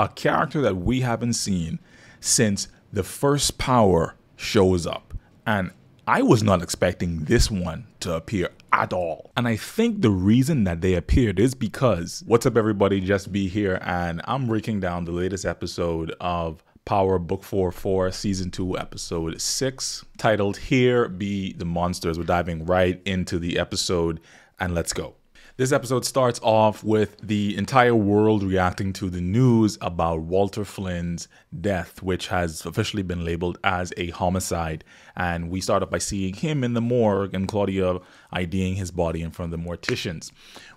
a character that we haven't seen since the first Power shows up. And I was not expecting this one to appear at all. And I think the reason that they appeared is because, what's up everybody, Just Be here, and I'm breaking down the latest episode of Power Book 44 Season 2 Episode 6, titled Here Be the Monsters. We're diving right into the episode, and let's go. This episode starts off with the entire world reacting to the news about Walter Flynn's death, which has officially been labeled as a homicide. And we start off by seeing him in the morgue and Claudia IDing his body in front of the morticians.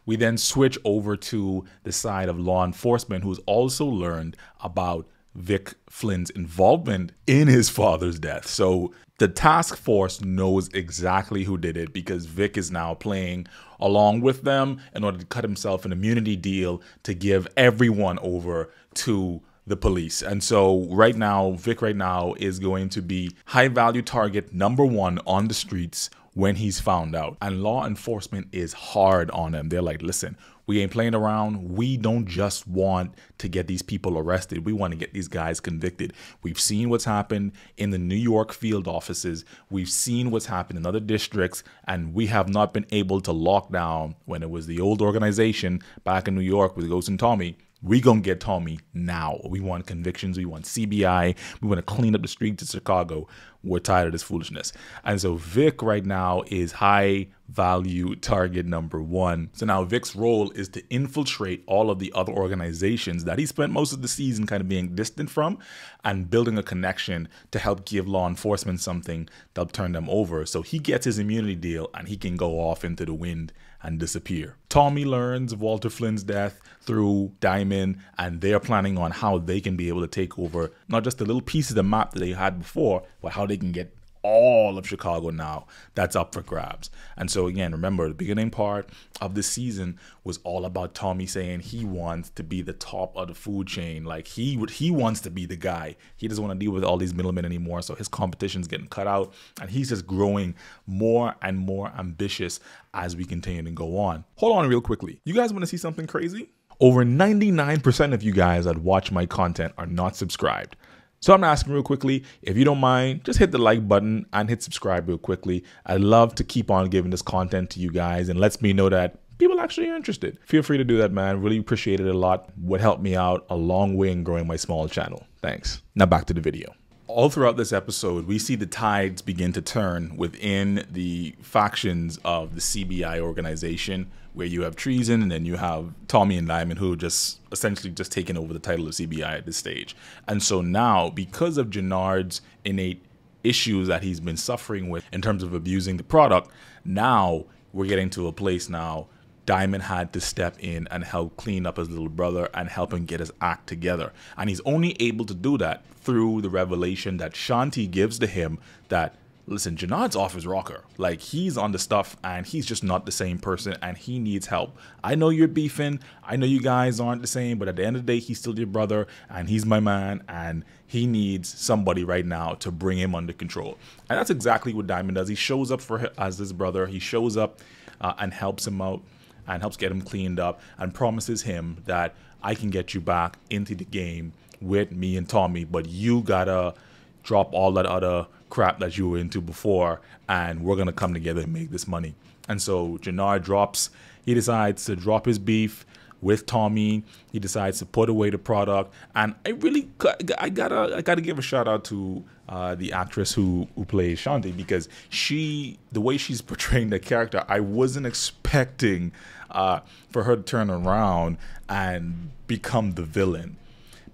We then switch over to the side of law enforcement, who's also learned about Vic Flynn's involvement in his father's death. So the task force knows exactly who did it because Vic is now playing along with them in order to cut himself an immunity deal to give everyone over to the police. And so right now, Vic is going to be high value target #1 on the streets when he's found out. And law enforcement is hard on him. They're like, listen, we ain't playing around. We don't just want to get these people arrested. We want to get these guys convicted. We've seen what's happened in the New York field offices. We've seen what's happened in other districts, and we have not been able to lock down when it was the old organization back in New York with Ghost and Tommy. We gonna get Tommy now. We want convictions. We want CBI. We want to clean up the streets of Chicago. We're tired of this foolishness. And so Vic right now is high value target #1. So now Vic's role is to infiltrate all of the other organizations that he spent most of the season kind of being distant from and building a connection to help give law enforcement something that'll turn them over. So he gets his immunity deal and he can go off into the wind and disappear. Tommy learns of Walter Flynn's death through Diamond, and they're planning on how they can be able to take over not just the little piece of the map that they had before, but how they can get all of Chicago now. That's up for grabs. And so again, remember, the beginning part of this season was all about Tommy saying he wants to be the top of the food chain. Like he wants to be the guy. He doesn't want to deal with all these middlemen anymore. So his competition's getting cut out, and he's just growing more and more ambitious as we continue to go on. Hold on real quickly. You guys want to see something crazy? Over 99% of you guys that watch my content are not subscribed. So I'm asking real quickly, if you don't mind, just hit the like button and hit subscribe real quickly. I'd love to keep on giving this content to you guys, and lets me know that people actually are interested. Feel free to do that, man. Really appreciate it a lot. Would help me out a long way in growing my small channel. Thanks. Now back to the video. All throughout this episode, we see the tides begin to turn within the factions of the CBI organization, where you have treason, and then you have Tommy and Diamond, who just essentially just taken over the title of CBI at this stage. And so now, because of Jenard's innate issues that he's been suffering with in terms of abusing the product, now we're getting to a place now Diamond had to step in and help clean up his little brother and help him get his act together. And he's only able to do that through the revelation that Shanti gives to him that, listen, Jenard's off his rocker. Like, he's on the stuff and he's just not the same person and he needs help. I know you're beefing. I know you guys aren't the same, but at the end of the day, he's still your brother and he's my man, and he needs somebody right now to bring him under control. And that's exactly what Diamond does. He shows up for him as his brother. He shows up and helps him out and helps get him cleaned up and promises him that I can get you back into the game with me and Tommy, but you gotta drop all that other crap that you were into before, and we're gonna come together and make this money. And so Jenard he decides to drop his beef with Tommy. He decides to put away the product, and I gotta give a shout out to the actress who plays Shanti, because the way she's portraying the character, I wasn't expecting for her to turn around and become the villain,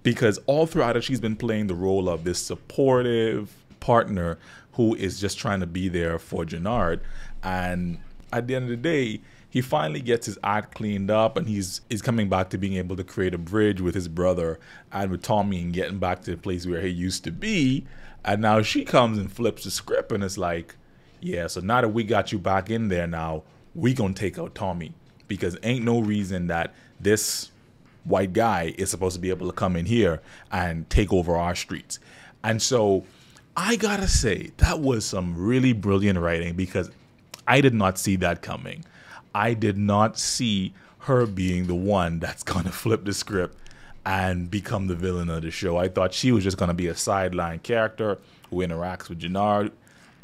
because all throughout it she's been playing the role of this supportive partner who is just trying to be there for Jenard. And at the end of the day, he finally gets his act cleaned up, and he's coming back to being able to create a bridge with his brother and with Tommy and getting back to the place where he used to be. And now she comes and flips the script, and it's like, yeah, so now that we got you back in there, now we gonna take out Tommy, because ain't no reason that this white guy is supposed to be able to come in here and take over our streets. And so I gotta say, that was some really brilliant writing, because I did not see that coming. I did not see her being the one that's gonna flip the script and become the villain of the show. I thought she was just going to be a sideline character who interacts with Jenard,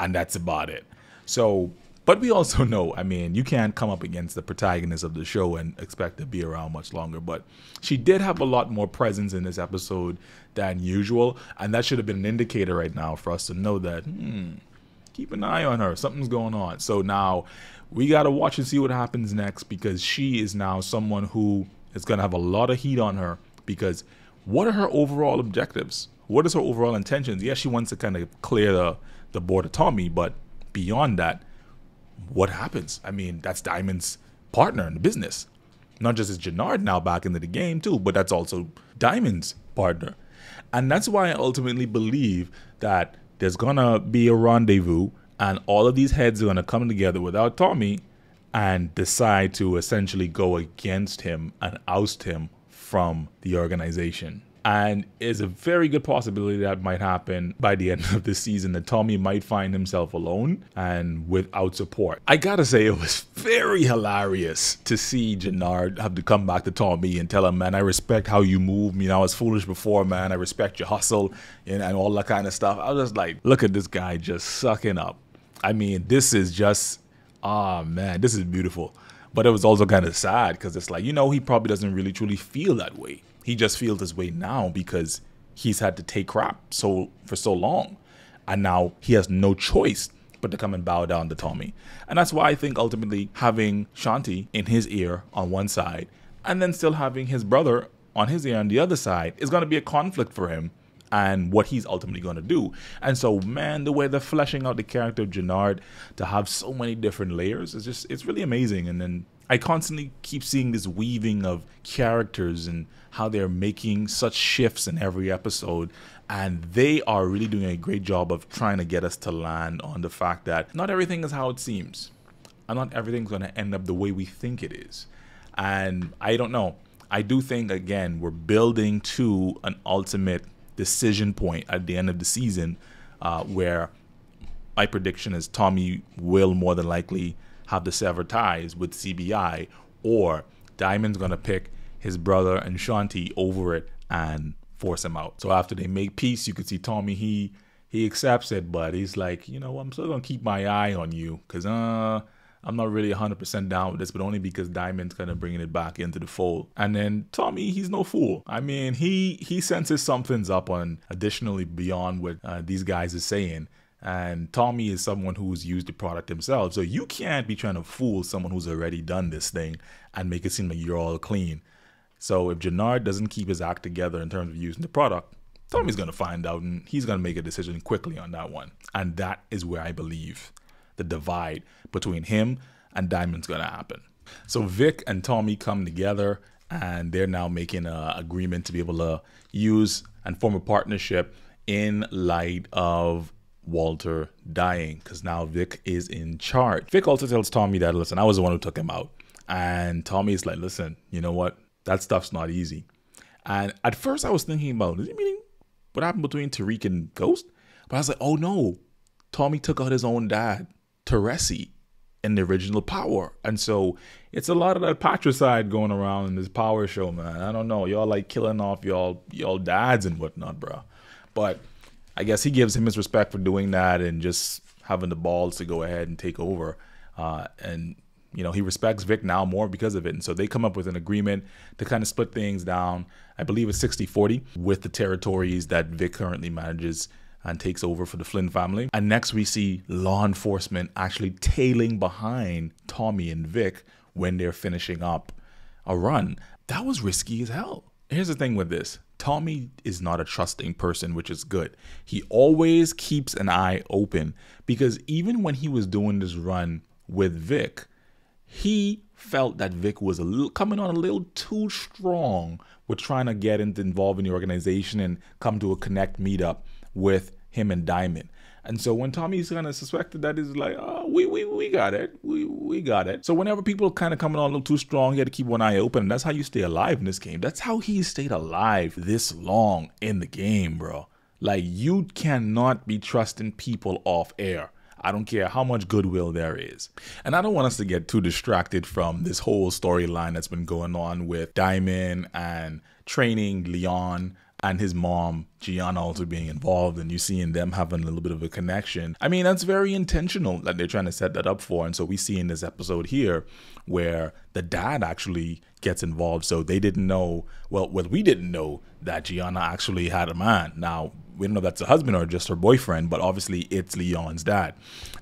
and that's about it. So, but we also know, I mean, you can't come up against the protagonist of the show and expect to be around much longer. But she did have a lot more presence in this episode than usual, and that should have been an indicator right now for us to know that, keep an eye on her. Something's going on. So now we got to watch and see what happens next, because she is now someone who is going to have a lot of heat on her, because what are her overall objectives? What is her overall intentions? Yes, she wants to kind of clear the board of Tommy, but beyond that, what happens? I mean, that's Diamond's partner in the business. Not just as Jenard now back into the game too, but that's also Diamond's partner. And that's why I ultimately believe that there's gonna be a rendezvous and all of these heads are gonna come together without Tommy and decide to essentially go against him and oust him from the organization. And it's a very good possibility that might happen by the end of the season, that Tommy might find himself alone and without support. I gotta say, it was very hilarious to see Jenard have to come back to Tommy and tell him, man, I respect how you move. You know, I was foolish before, man. I respect your hustle and all that kind of stuff. I was just like, look at this guy just sucking up. I mean, this is just, man, this is beautiful. But it was also kind of sad because it's like, you know, he probably doesn't really truly feel that way. He just feels this way now because he's had to take crap for so long. And now he has no choice but to come and bow down to Tommy. And that's why I think ultimately having Shanti in his ear on one side and then still having his brother on his ear on the other side is going to be a conflict for him and what he's ultimately going to do. And so, man, the way they're fleshing out the character of Jenard to have so many different layers is just, it's really amazing. And then I constantly keep seeing this weaving of characters and how they're making such shifts in every episode. And they are really doing a great job of trying to get us to land on the fact that not everything is how it seems. And not everything's going to end up the way we think it is. And I don't know. I do think, again, we're building to an ultimate decision point at the end of the season where my prediction is Tommy will more than likely have to sever ties with CBI, or Diamond's going to pick his brother and Shanti over it and force him out. So after they make peace, you can see Tommy, he accepts it, but he's like, you know, I'm still going to keep my eye on you because I'm not really 100% down with this, but only because Diamond's kind of bringing it back into the fold. And then Tommy, he's no fool. I mean, he senses something's up on additionally beyond what these guys are saying. And Tommy is someone who's used the product himself. So you can't be trying to fool someone who's already done this thing and make it seem like you're all clean. So if Jenard doesn't keep his act together in terms of using the product, Tommy's going to find out and he's going to make a decision quickly on that one. And that is where I believe the divide between him and Diamond's going to happen. So Vic and Tommy come together and they're now making an agreement to be able to use and form a partnership in light of Walter dying, because now Vic is in charge. Vic also tells Tommy that, listen, I was the one who took him out. And Tommy's like, listen, you know what? That stuff's not easy. And at first I was thinking about, is it meaning what happened between Tariq and Ghost? But I was like, oh no, Tommy took out his own dad, Teresi, in the original Power. And so it's a lot of that patricide going around in this Power show, man. I don't know. Y'all like killing off y'all dads and whatnot, bro. But I guess he gives him his respect for doing that and just having the balls to go ahead and take over. And, you know, he respects Vic now more because of it. And so they come up with an agreement to kind of split things down. I believe it's 60-40 with the territories that Vic currently manages and takes over for the Flynn family. And next we see law enforcement actually tailing behind Tommy and Vic when they're finishing up a run. That was risky as hell. Here's the thing with this. Tommy is not a trusting person, which is good. He always keeps an eye open because even when he was doing this run with Vic, he felt that Vic was coming on a little too strong with trying to get involved in the organization and come to a connect meetup with him and Diamond. And so when Tommy's kind of suspected that, he's like, oh, we got it. We got it. So whenever people kind of coming on a little too strong, you got to keep one eye open. And that's how you stay alive in this game. That's how he stayed alive this long in the game, bro. Like, you cannot be trusting people off air. I don't care how much goodwill there is. And I don't want us to get too distracted from this whole storyline that's been going on with Diamond and training Leon and his mom, Gianna, also being involved, and you seeing them having a little bit of a connection. I mean, that's very intentional that they're trying to set that up for. And so we see in this episode here where the dad actually gets involved. So they didn't know, well, we didn't know that Gianna actually had a man. Now, we don't know if that's a husband or just her boyfriend, but obviously it's Leon's dad.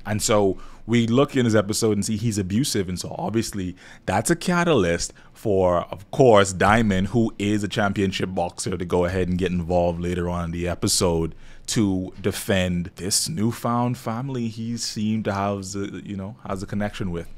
And so we look in his episode and see he's abusive. And so obviously that's a catalyst for, of course, Diamond, who is a championship boxer, to go ahead and get involved later on in the episode to defend this newfound family he seemed to have, has a connection with.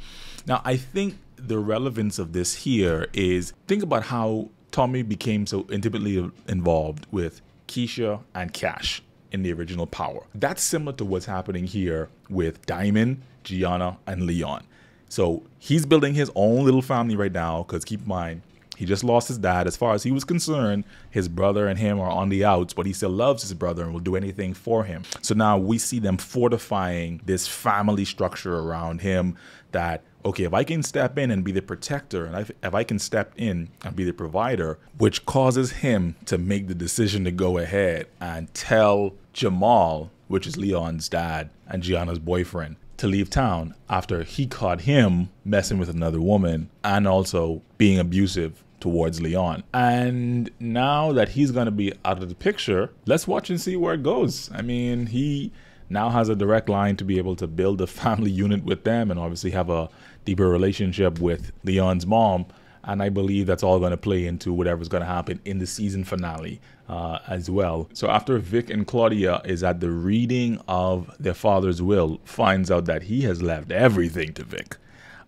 Now, I think the relevance of this here is, think about how Tommy became so intimately involved with Keisha and Cash in the original Power. That's similar to what's happening here with Diamond, Gianna, and Leon. So he's building his own little family right now, because keep in mind, he just lost his dad. As far as he was concerned, his brother and him are on the outs, but he still loves his brother and will do anything for him. So now we see them fortifying this family structure around him that, okay, if I can step in and be the protector, and if I can step in and be the provider, which causes him to make the decision to go ahead and tell Jamal, which is Leon's dad and Gianna's boyfriend, to leave town after he caught him messing with another woman and also being abusive towards Leon. And now that he's going to be out of the picture, let's watch and see where it goes. I mean, he now has a direct line to be able to build a family unit with them and obviously have a deeper relationship with Leon's mom. And I believe that's all going to play into whatever's going to happen in the season finale as well. So after Vic and Claudia is at the reading of their father's will, finds out that he has left everything to Vic.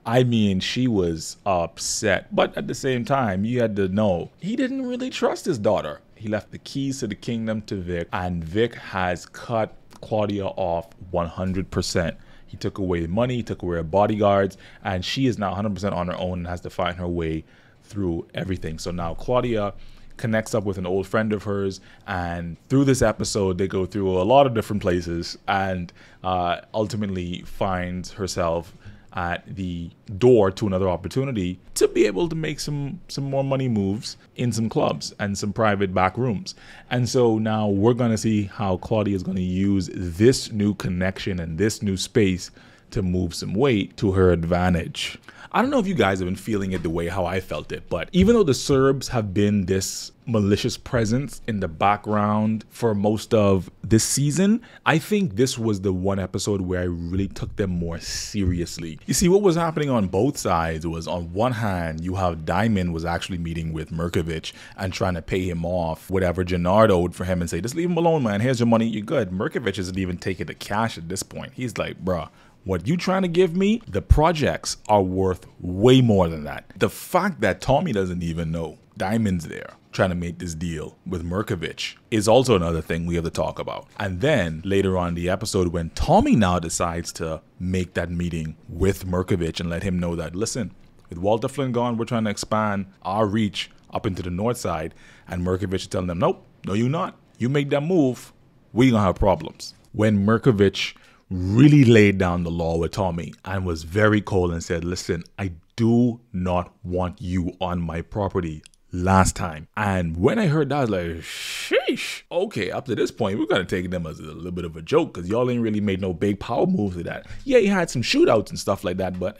I mean, she was upset. But at the same time, you had to know he didn't really trust his daughter. He left the keys to the kingdom to Vic, and Vic has cut Claudia off 100%. He took away money, he took away her bodyguards, and she is now 100% on her own and has to find her way through everything. So now Claudia connects up with an old friend of hers, and through this episode they go through a lot of different places and ultimately finds herself at the door to another opportunity to be able to make some more money moves in some clubs and some private back rooms. And so now we're going to see how Claudia is going to use this new connection and this new space to move some weight to her advantage. I don't know if you guys have been feeling it the way how I felt it, but even though the Serbs have been this malicious presence in the background for most of this season, I think this was the one episode where I really took them more seriously. You see, what was happening on both sides was, on one hand, you have Diamond was actually meeting with Mirkovic and trying to pay him off whatever Gennard owed for him and say, just leave him alone, man. Here's your money. You're good. Mirkovic isn't even taking the cash at this point. He's like, bruh, what you trying to give me? The projects are worth way more than that. The fact that Tommy doesn't even know Diamond's there trying to make this deal with Mirkovic is also another thing we have to talk about. And then later on in the episode, when Tommy now decides to make that meeting with Mirkovic and let him know that, listen, with Walter Flynn gone, we're trying to expand our reach up into the north side. And Mirkovic is telling them, nope, no, you not. You make that move, we gonna have problems. When Mirkovic really laid down the law with Tommy and was very cold and said, listen, I do not want you on my property last time. And when I heard that, I was like, sheesh. Okay, up to this point, we're going to take them as a little bit of a joke because y'all ain't really made no big power moves with that. Yeah, he had some shootouts and stuff like that, but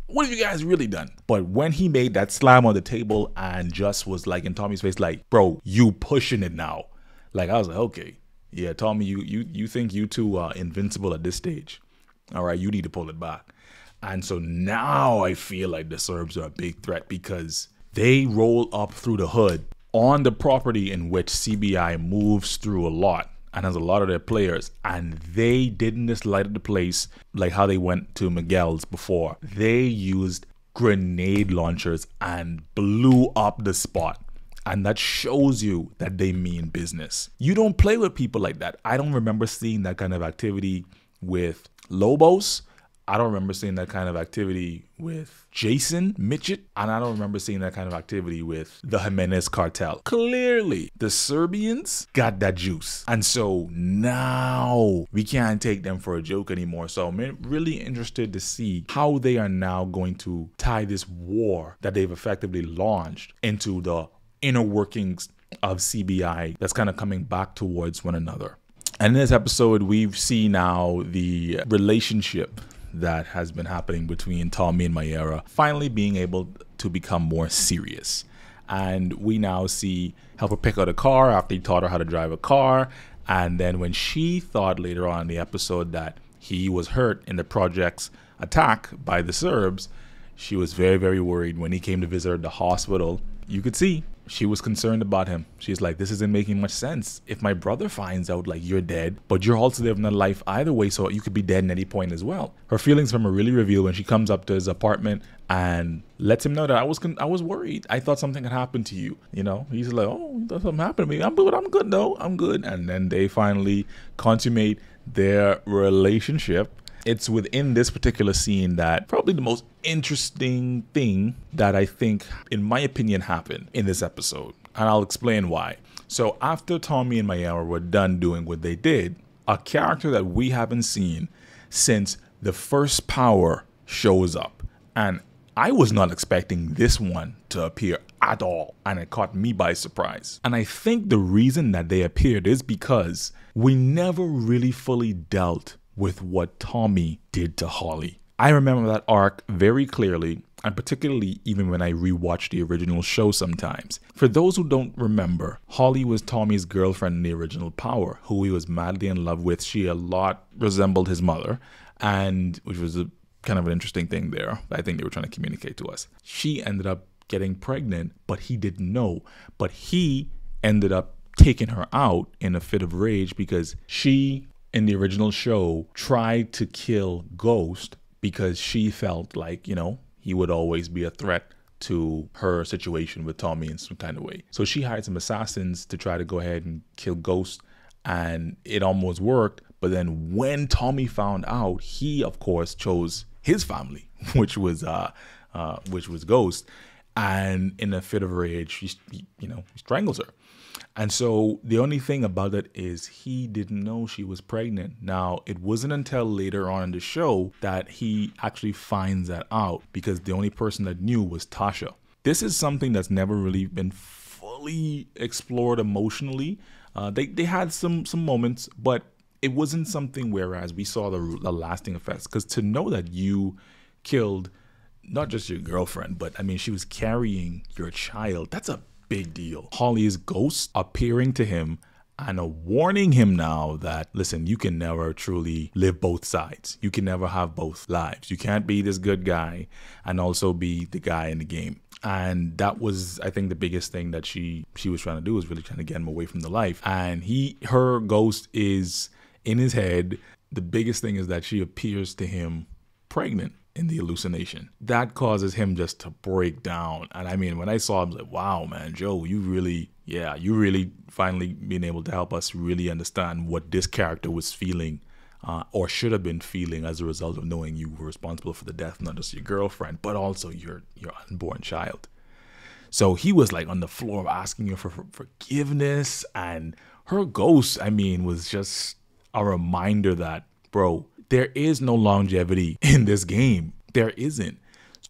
what have you guys really done? But when he made that slam on the table and just was like in Tommy's face, like, bro, you pushing it now. Like, I was like, okay. Yeah, Tommy, you think you two are invincible at this stage. All right, you need to pull it back. And so now I feel like the Serbs are a big threat because they roll up through the hood on the property in which CBI moves through a lot and has a lot of their players. And they didn't just light up the place like how they went to Miguel's before. They used grenade launchers and blew up the spot. And that shows you that they mean business. You don't play with people like that. I don't remember seeing that kind of activity with Lobos. I don't remember seeing that kind of activity with Jason Mitchell, and I don't remember seeing that kind of activity with the Jimenez cartel. Clearly, the Serbians got that juice. And so now we can't take them for a joke anymore. So I'm really interested to see how they are now going to tie this war that they've effectively launched into the inner workings of CBI that's kind of coming back towards one another. And in this episode, we see now the relationship that has been happening between Tommy and Mayra finally being able to become more serious. And we now see help her pick out a car after he taught her how to drive a car. And then when she thought later on in the episode that he was hurt in the project's attack by the Serbs, she was very, very worried. When he came to visit her at the hospital, you could see she was concerned about him. She's like, this isn't making much sense. If my brother finds out like you're dead, but you're also living a life either way, so you could be dead at any point as well. Her feelings from her really revealed when she comes up to his apartment and lets him know that I was worried. I thought something had happened to you. You know, he's like, oh, something happened to me. I'm good though. I'm good. And then they finally consummate their relationship. It's within this particular scene that probably the most interesting thing that I think, in my opinion, happened in this episode. And I'll explain why. So after Tommy and Mayra were done doing what they did, a character that we haven't seen since the first Power shows up. And I was not expecting this one to appear at all. And it caught me by surprise. And I think the reason that they appeared is because we never really fully dealt with what Tommy did to Holly. I remember that arc very clearly, and particularly even when I rewatched the original show sometimes. For those who don't remember, Holly was Tommy's girlfriend in the original Power, who he was madly in love with. She a lot resembled his mother, and which was a kind of an interesting thing there. I think they were trying to communicate to us. She ended up getting pregnant, but he didn't know. But he ended up taking her out in a fit of rage because she, in the original show, tried to kill Ghost because she felt like, you know, he would always be a threat to her situation with Tommy in some kind of way. So she hired some assassins to try to go ahead and kill Ghost, and it almost worked. But then when Tommy found out, he of course chose his family, which was Ghost, and in a fit of rage, he strangles her. And so the only thing about it is he didn't know she was pregnant. Now, it wasn't until later on in the show that he actually finds that out, because the only person that knew was Tasha. This is something that's never really been fully explored emotionally. They had some moments, but it wasn't something whereas we saw the lasting effects. Because to know that you killed not just your girlfriend, but I mean, she was carrying your child, that's a big deal. Holly's ghost appearing to him and warning him now that, listen, you can never truly live both sides. You can never have both lives. You can't be this good guy and also be the guy in the game. And that was, I think, the biggest thing that she was trying to do, was really trying to get him away from the life. And her ghost is in his head. The biggest thing is that she appears to him pregnant in the hallucination. That causes him just to break down. And I mean, when I saw him, I was like, wow, man, Joe, you really finally being able to help us really understand what this character was feeling, or should have been feeling, as a result of knowing you were responsible for the death, not just your girlfriend, but also your unborn child. So he was like on the floor asking her for forgiveness, and her ghost, I mean, was just a reminder that, bro, there is no longevity in this game. There isn't.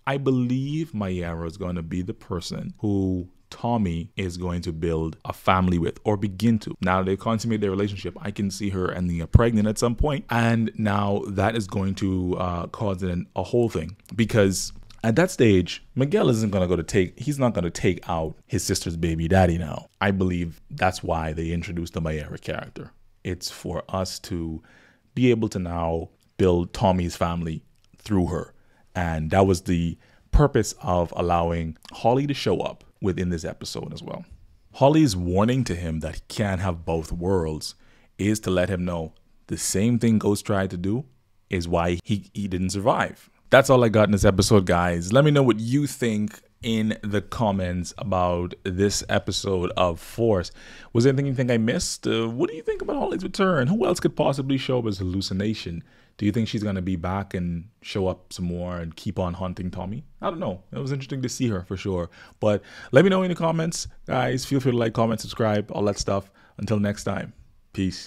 I believe Mayra is going to be the person who Tommy is going to build a family with, or begin to. Now they consummate their relationship, I can see her ending up pregnant at some point, and now that is going to cause a whole thing, because at that stage, Miguel isn't going to he's not going to take out his sister's baby daddy now. I believe that's why they introduced the Mayra character. It's for us to be able to now build Tommy's family through her. And that was the purpose of allowing Holly to show up within this episode as well. Holly's warning to him that he can't have both worlds is to let him know the same thing Ghost tried to do is why he didn't survive. That's all I got in this episode, guys. Let me know what you think in the comments about this episode of Force. Was there anything you think I missed? What do you think about Holly's return? Who else could possibly show up as hallucination Do you think she's going to be back and show up some more and keep on hunting Tommy? I don't know. It was interesting to see her for sure. But let me know in the comments, guys. Feel free to like, comment, subscribe, all that stuff. Until next time, peace.